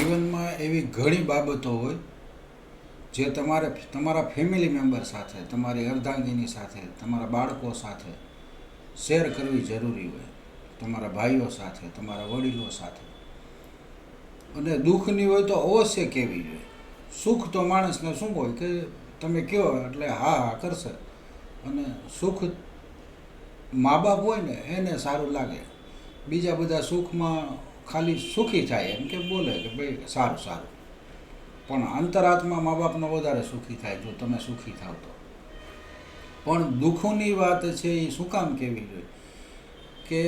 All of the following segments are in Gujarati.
જીવનમાં એવી ઘણી બાબતો હોય જે તમારે તમારા ફેમિલી મેમ્બર સાથે, તમારી અર્ધાંગીની સાથે, તમારા બાળકો સાથે શેર કરવી જરૂરી હોય, તમારા ભાઈઓ સાથે, તમારા વડીલો સાથે. અને દુઃખની હોય તો અવશ્ય કહેવી જોઈએ. સુખ તો માણસને શું હોય કે તમે કહો એટલે હા હા કરશે. અને સુખ મા બાપ હોય ને એને સારું લાગે. બીજા બધા સુખમાં ખાલી સુખી થાય એમ કે બોલે કે ભાઈ સારું સારું, પણ અંતરાત્મા મા બાપનો વધારે સુખી થાય જો તમે સુખી થાવ તો. પણ દુઃખોની વાત છે એ શું કામ કહેવી જોઈએ કે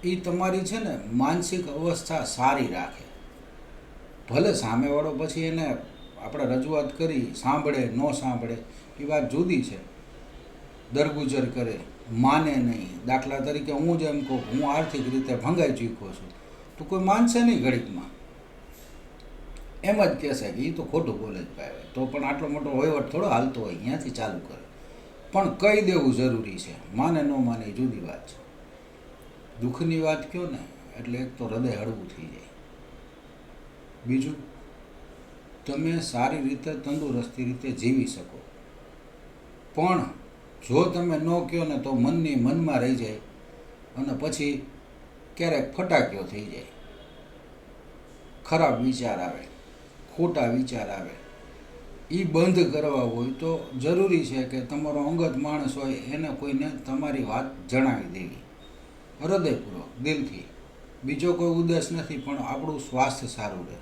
એ તમારી છે ને માનસિક અવસ્થા સારી રાખે. ભલે સામેવાળો પછી એને આપણે રજૂઆત કરી સાંભળે ન સાંભળે એ વાત જુદી છે, દરગુજર કરે, માને નહીં. દાખલા તરીકે હું જ એમ કહું હું આર્થિક રીતે ભંગાઈ ચૂક્યો છું તો કોઈ માનશે નહીં ઘડીકમાં, એમ જ કહેશે કે એ તો ખોટું બોલે જ પાવે, તો પણ આટલો મોટો વહીવટ થોડો હાલતો હોય, અહીંયાથી ચાલુ કરે. પણ કહી દેવું જરૂરી છે, માને ન માને એ જુદી વાત છે. દુઃખની વાત કહો ને એટલે એક તો હૃદય હળવું થઈ જાય. બીજું, તમે સારી રીતે તંદુરસ્તી રીતે જીવી શકો. પણ જો તમે ન કહો ને તો મનની મનમાં રહી જાય અને પછી ક્યારેક ફટાકીઓ થઈ જાય, ખરાબ વિચાર આવે, ખોટા વિચાર આવે. એ બંધ કરવા હોય તો જરૂરી છે કે તમારો અંગત માણસ હોય એને કોઈને તમારી વાત જણાવી દેવી હૃદયપૂર્વક, દિલથી. બીજો કોઈ ઉદ્દેશ નથી, પણ આપણું સ્વાસ્થ્ય સારું રહે.